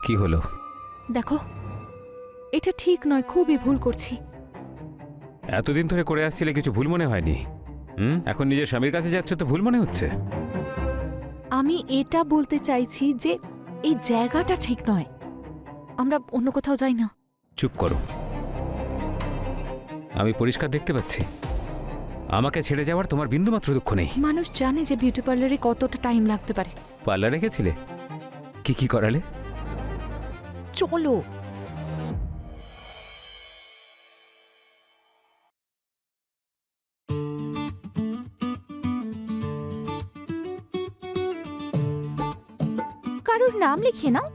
কি হলো? দেখো, এটা ঠিক নয়, খুবই ভুল করছি। এতদিন ধরে করে আসছিলে, কিছু ভুল মনে হয়নি? এখন নিজের স্বামীর কাছে যাচ্ছ তো ভুল মনে হচ্ছে? আমি এটা বলতে চাইছি যে এই জায়গাটা ঠিক নয়, আমরা অন্য কোথাও যাই না। চুপ করো। আমি পরিষ্কার দেখতে পাচ্ছি আমাকে ছেড়ে যাওয়ার তোমার বিন্দুমাত্র দুঃখ নেই। মানুষ জানে যে বিউটি পার্লারে কতটা টাইম লাগতে পারে। পার্লারে গেছিলে? কি কি করালে? চলো। কারোর নাম লিখে নাও।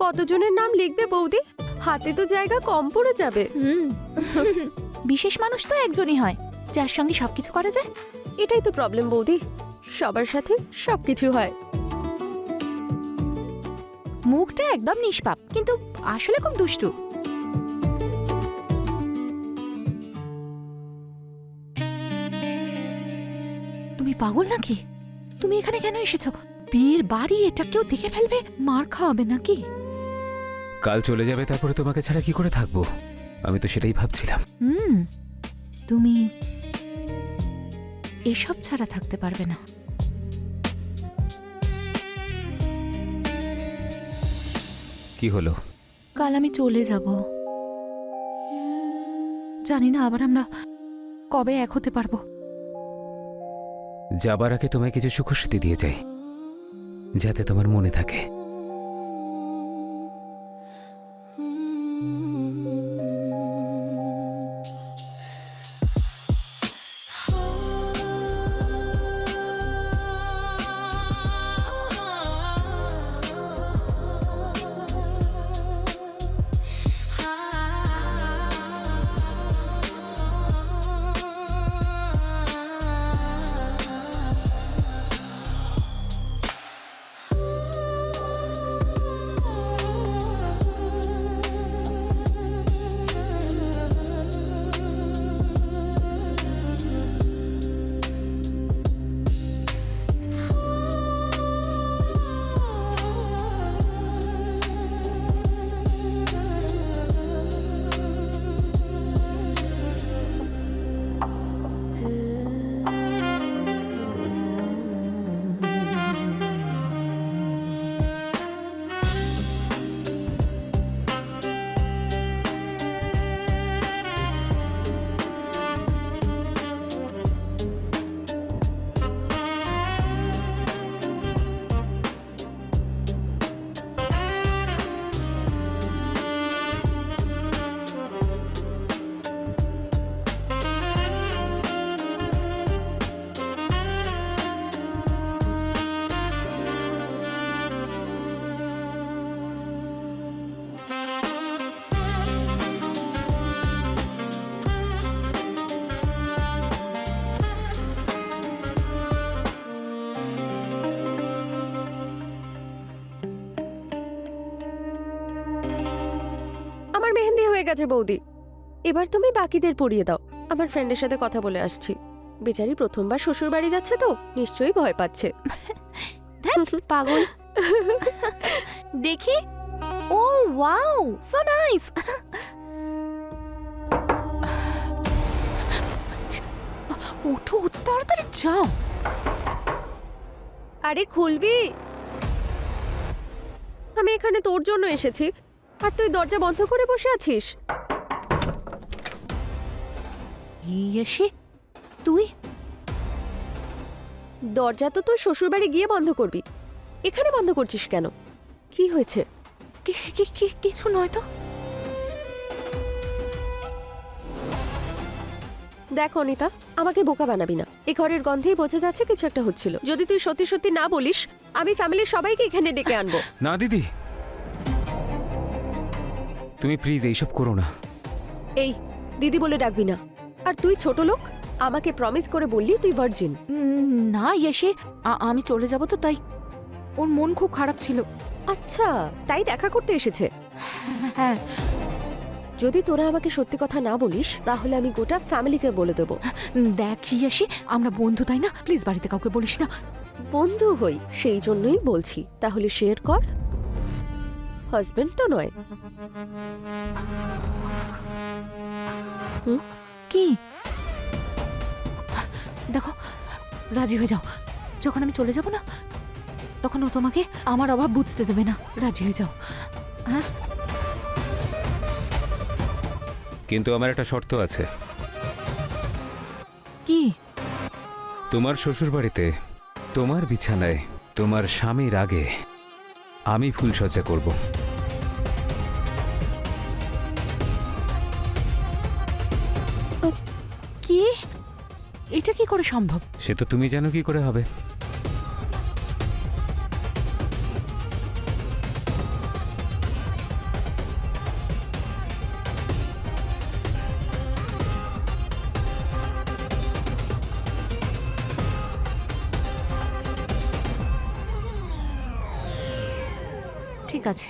কতজনের নাম লিখবে বৌদি? হাতে তো জায়গা কম পড়ে যাবে। বিশেষ মানুষ তো একজনই হয় যার সঙ্গে সবকিছু করা যায়। এটাই তো প্রবলেম বৌদি, সবার সাথে সবকিছু হয়। মুখটা একদম নিষ্পাপ, কিন্তু আসলে খুব দুষ্টু। তুমি পাগল নাকি? তুমি এখানে কেন এসেছো? বিয়ের বাড়ি, এটা কেউ দেখে ফেলবে, মার খাওয়াবে নাকি? কাল চলে যাবে, তারপরে তোমাকে ছাড়া কি করে থাকবো? আমি তো সেটাই ভাবছিলাম। তুমি এসব ছাড়া থাকতে পারবে না। কি হলো? কাল আমি চলে যাব। জানি না আবার আমরা কবে এক হতে পারবো। যাবার আগে তোমায় কিছু সুখস্মৃতি দিয়ে যাই, যাতে তোমার মনে থাকে। আমার মেহেন্দি হয়ে গেছে বৌদি, এবার তুমি বাকিদের পরিয়ে দাও। আমার ফ্রেন্ডের সাথে কথা বলে আসছি, বেচারি প্রথমবার শ্বশুর বাড়ি যাচ্ছে তো নিশ্চয়ই ভয় পাচ্ছে। পাগল। দেখি। ও ওয়াও, সো নাইস। ওঠো, তাড়াতাড়ি যাও। আরে খুলবি? আমি এখানে তোর জন্য এসেছি, আর তুই দরজা বন্ধ করে বসে আছিস। এসে তুই দরজা তো তোর শ্বশুর বাড়ি গিয়ে বন্ধ করবি, এখানে বন্ধ করছিস কেন? কি হয়েছে? কিছু নয় তো। দেখ অনিতা, আমাকে বোকা বানাবি না। এই ঘরের গন্ধেই বোঝা যাচ্ছে কিছু একটা হচ্ছিল। যদি তুই সত্যি সত্যি না বলিস, আমি ফ্যামিলির সবাইকে এখানে ডেকে আনবো। না দিদি, তুমি প্লিজ এইসব করো না। এই দিদি বলে ডাকবি না। আর তুই ছোট লোক, আমাকে প্রমিস করে বললি তুই ভার্জিন। না এসে আমি চলে যাব তো, তাই ওর মন খুব খারাপ ছিল। আচ্ছা, তাই দেখা করতে এসেছে। হ্যাঁ, যদি তোরা আমাকে সত্যি কথা না বলিস, তাহলে আমি গোটা ফ্যামিলিকে বলে দেবো। দেখ এসে, আমরা বন্ধু, তাই না? প্লিজ বাড়িতে কাউকে বলিস না। বন্ধু হই, সেই জন্যই বলছি। তাহলে শেয়ার কর। হাজবেন্ড তো নয়। কি দেখো, রাজি হয়ে যাও। যখন আমি চলে যাব না, তখন ও তোমাকে আমার অভাব বুঝতে দেবে না। রাজি হয়ে যাও। হ্যাঁ, কিন্তু আমার একটা শর্ত আছে। কি? তোমার শ্বশুরবাড়িতে তোমার বিছানায় তোমার স্বামীর আগে আমি ফুলসজ্জা করব। কি? এটা কি করে সম্ভব? সে তো তুমি জানো কি করে হবে। ঠিক আছে।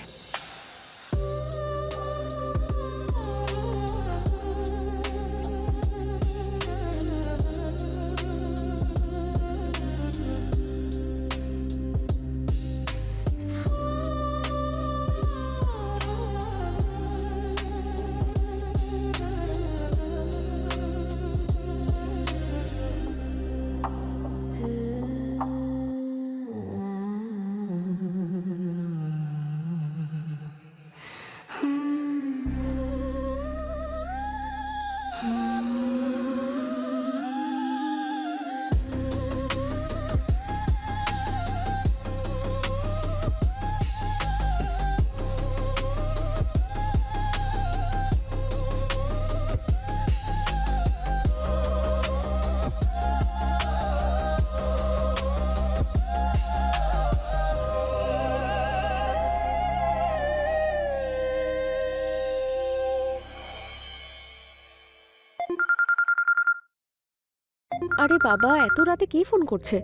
আরে বাবা, এত রাতে কে ফোন করছে?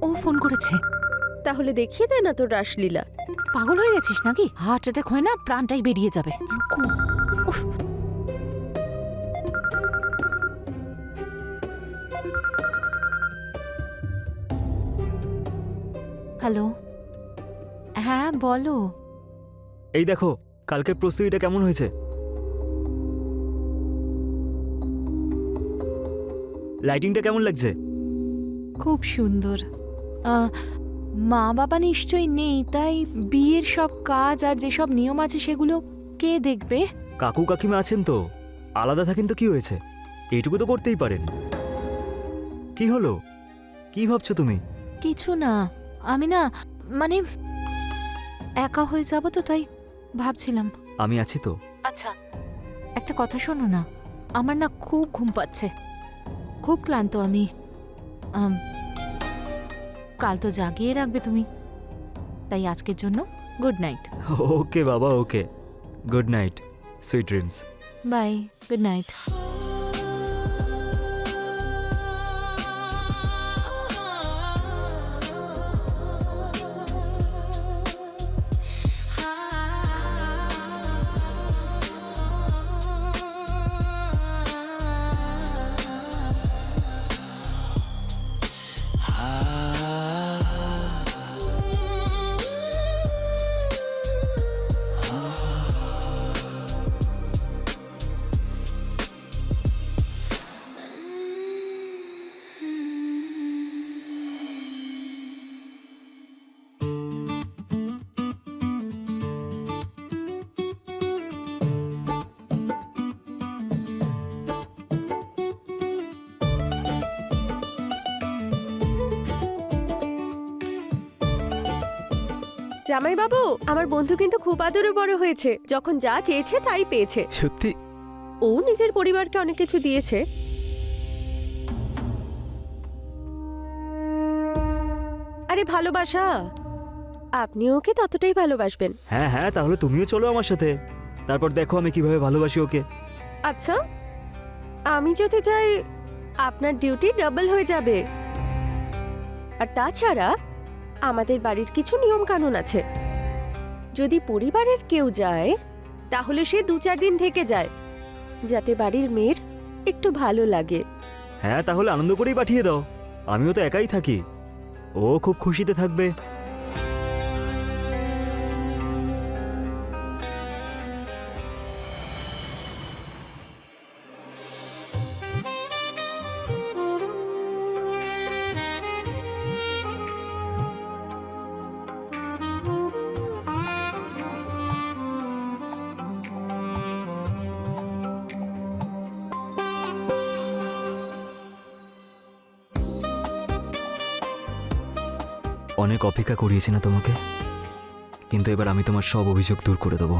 ও ফোন করেছে। তাহলে দেখিয়ে দে না তোর রাসলীলা। পাগল হয়ে গেছিস নাকি? হার্ট অ্যাটাক হয় না, প্রাণটাই বেরিয়ে যাবে। উফ। হ্যালো, হ্যাঁ বলো। এই দেখো, কালকের প্রস্তুতিটা কেমন হয়েছে? লাইটিংটা কেমন লাগছে? খুব সুন্দর। মা বাবা নিশ্চয়ই নেই, তাই বিয়ের সব কাজ আর যেসব নিয়ম আছে সেগুলো কে দেখবে? কাকু কাকিমা আছেন তো, আলাদা থাকেন তো কি হয়েছে, এইটুকু তো করতেই পারেন। কি হলো, কি ভাবছো তুমি? কিছু না, আমি না মানে একা হয়ে যাব তো, তাই ভাবছিলাম। আমি আছি তো। আচ্ছা, একটা কথা শোনো না, আমার না খুব ঘুম পাচ্ছে, খুব ক্লান্ত আমি। কাল তো জাগিয়ে রাখবে তুমি, তাই আজকের জন্য গুড নাইট। ওকে বাবা, okay, good night, sweet dreams. Bye, good night. জামাই বাবু, আমার বন্ধু কিন্তু খুব আদরে বড় হয়েছে, যখন যা চেয়েছে তাই পেয়েছে। সত্যি? ও নিজের পরিবারকে অনেক কিছু দিয়েছে। আরে ভালোবাসা, আপনি ওকে ততটাই ভালোবাসবেন। হ্যাঁ হ্যাঁ, তাহলে তুমিও চলো আমার সাথে, তারপর দেখো আমি কিভাবে ভালোবাসি ওকে। আচ্ছা, আমি যদি যাই আপনার ডিউটি ডাবল হয়ে যাবে। আর তাছাড়া আমাদের বাড়ির কিছু নিয়ম কানুন আছে, যদি পরিবারের কেউ যায় তাহলে সে 2-4 দিন থেকে যায়, যাতে বাড়ির মেয়ের একটু ভালো লাগে। হ্যাঁ, তাহলে আনন্দ করেই পাঠিয়ে দাও। আমিও তো একাই থাকি, ও খুব খুশিতে থাকবে। অনেক অপেক্ষা করিয়েছি না তোমাকে, কিন্তু এবার আমি তোমার সব অভিযোগ দূর করে দেবো।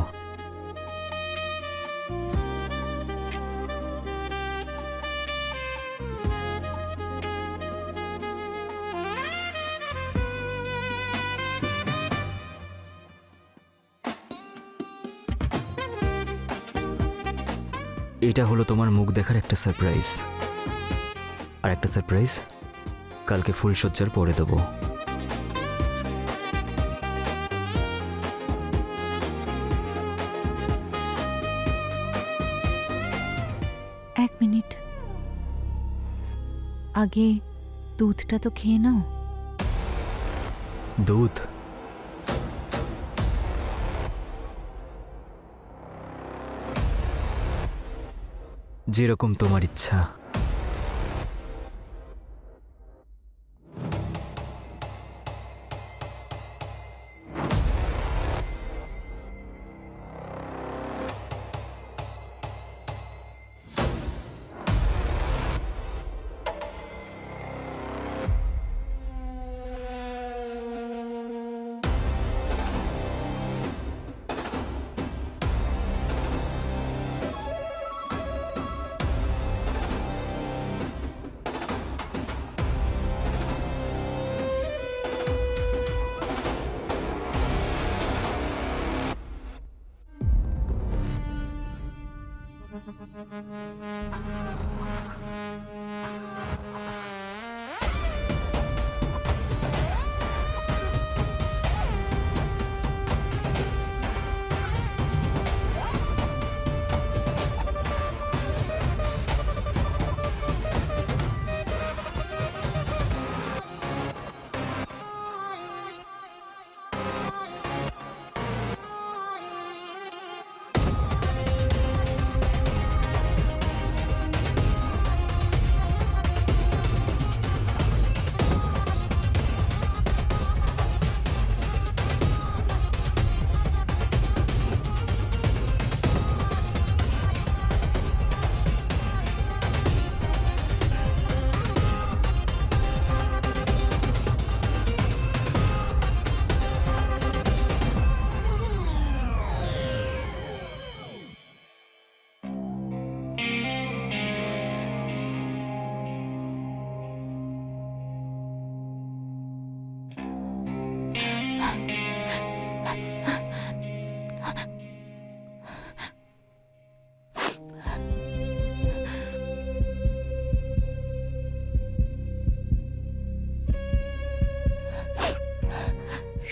এটা হলো তোমার মুখ দেখার একটা সারপ্রাইজ, আর একটা সারপ্রাইজ কালকে ফুলসজ্জার পরে দেবো। এক মিনিট, আগে দুধটা তো খেয়ে নাও। দুধ? যেরকম তোমার ইচ্ছা।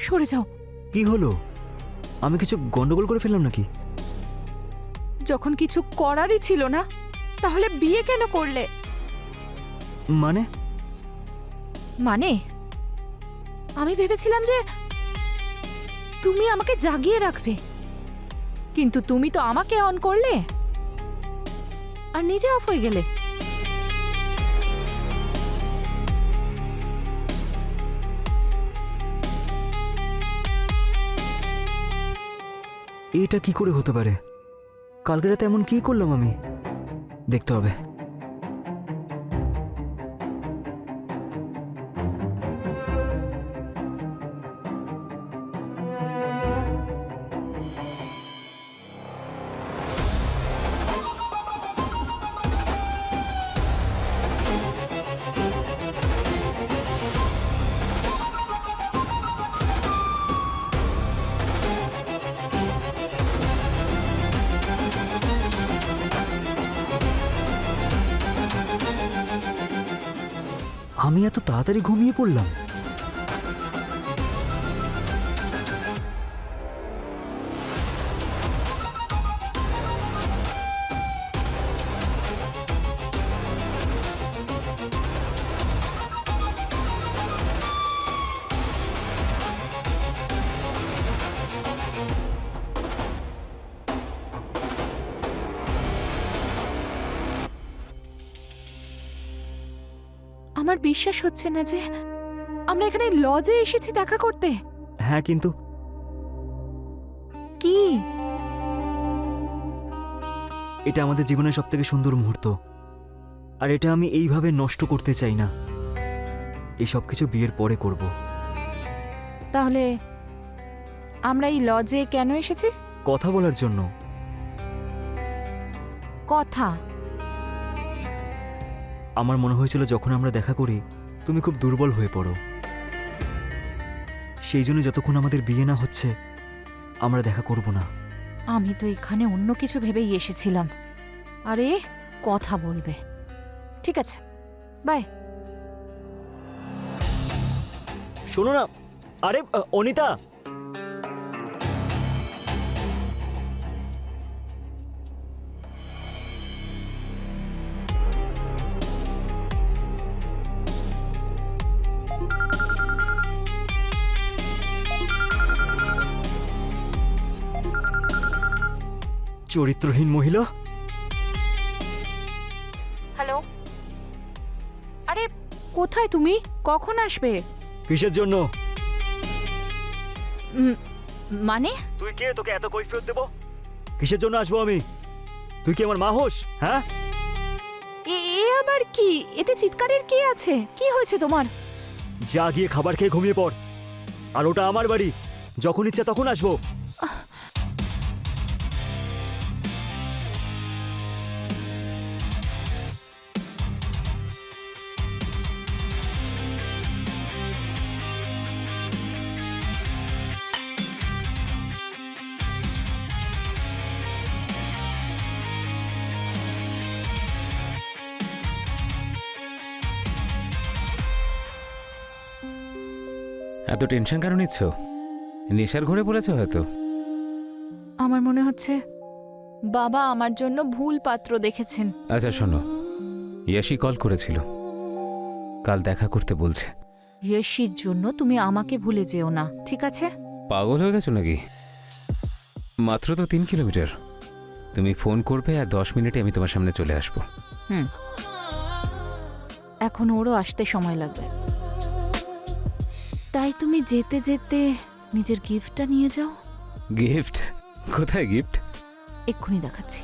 সরে যাও। কি হলো? আমি কিছু গন্ডগোল করে ফেললাম নাকি? যখন কিছু করারই ছিল না, তাহলে বিয়ে কেন করলে? মানে? মানে আমি ভেবেছিলাম যে তুমি আমাকে জাগিয়ে রাখবে, কিন্তু তুমি তো আমাকে অন করলে আর নিজে অফ হয়ে গেলে। এটা কি করে হতে পারে? কালকে রাতে এমন কি করলাম আমি? দেখতে হবে। আমি এত তাড়াতাড়ি ঘুমিয়ে পড়লাম? আমার বিশ্বাস হচ্ছে না যে আমরা এখানে লজে এসেছি দেখা করতে। হ্যাঁ, কিন্তু কি? এটা আমাদের জীবনের সবথেকে সুন্দর মুহূর্ত, আর এটা আমি এইভাবে নষ্ট করতে চাই না। এই সব কিছু বিয়ের পরে করব। তাহলে আমরা এই লজে কেন এসেছি? কথা বলার জন্য। কথা? আমার মনে হয়েছিল যখন আমরা দেখা করি তুমি খুব দুর্বল হয়ে পড়ো, সেই জন্য যতক্ষণ আমাদের বিয়ে না হচ্ছে আমরা দেখা করব না। আমি তো এখানে অন্য কিছু ভেবেই এসেছিলাম। আরে কথা বলবে, ঠিক আছে, বাই। শোনো না, আরে অনিতা, চরিত্রহীন মহিলা। হ্যালো, আরে কোথায় তুমি? কখন আসবে? কিসের জন্য? মানে তুই কে? তোকে এত কৈফিয়ত দেব? কিসের জন্য আসবো আমি? তুই কি আমার মা হোস? হ্যাঁ, এ আবার কি? এতে চিৎকারের কি আছে? কি হয়েছে তোমার? যা গিয়ে খাবার খেয়ে ঘুমিয়ে পড়। আর ওটা আমার বাড়ি, যখন ইচ্ছা তখন আসবো। এত টেনশন কেন নিচ্ছ? নেশার ঘরে পড়েছে হয়তো। আমার মনে হচ্ছে বাবা আমার জন্য ভুল পাত্র দেখেছেন। আচ্ছা শোনো, ইয়াশি কল করেছিল, কাল দেখা করতে বলছে। ইয়েশির জন্য তুমি আমাকে ভুলে যেও না, ঠিক আছে? পাগল হয়ে গেছো নাকি? মাত্র তো 3 কিলোমিটার। তুমি ফোন করবে আর 10 মিনিটে আমি তোমার সামনে চলে আসবো। এখন ওরও আসতে সময় লাগবে, তাই তুমি যেতে যেতে নিজের গিফটটা নিয়ে যাও। গিফট? কোথায় গিফট? এক্ষুনি দেখাচ্ছি।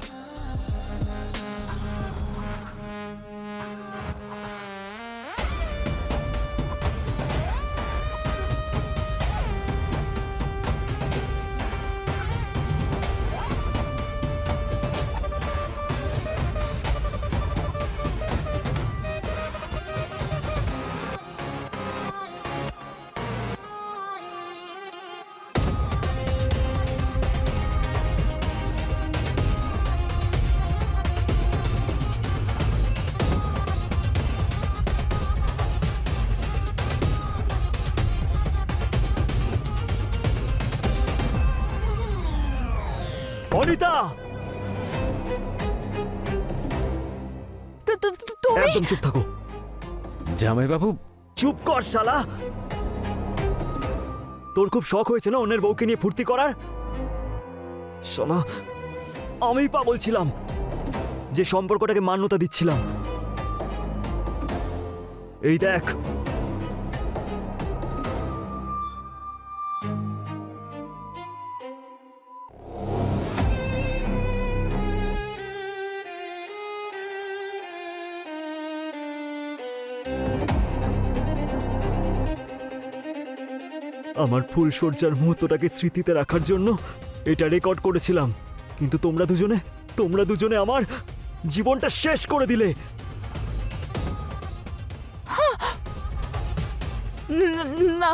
অনিতা, তুমি একদম চুপ থাকো। জামাইবাবু, চুপ কর শালা। তোর খুব শখ হয়েছে না অন্যের বউকে নিয়ে ফুর্তি করার? শালা, আমি পাগল ছিলাম যে সম্পর্কটাকে মান্যতা দিচ্ছিলাম। এই দেখ, আমার ফুলসজ্জার মুহূর্তটাকে স্মৃতিতে রাখার জন্য এটা রেকর্ড করেছিলাম, কিন্তু তোমরা দুজনে আমার জীবনটা শেষ করে দিলে। না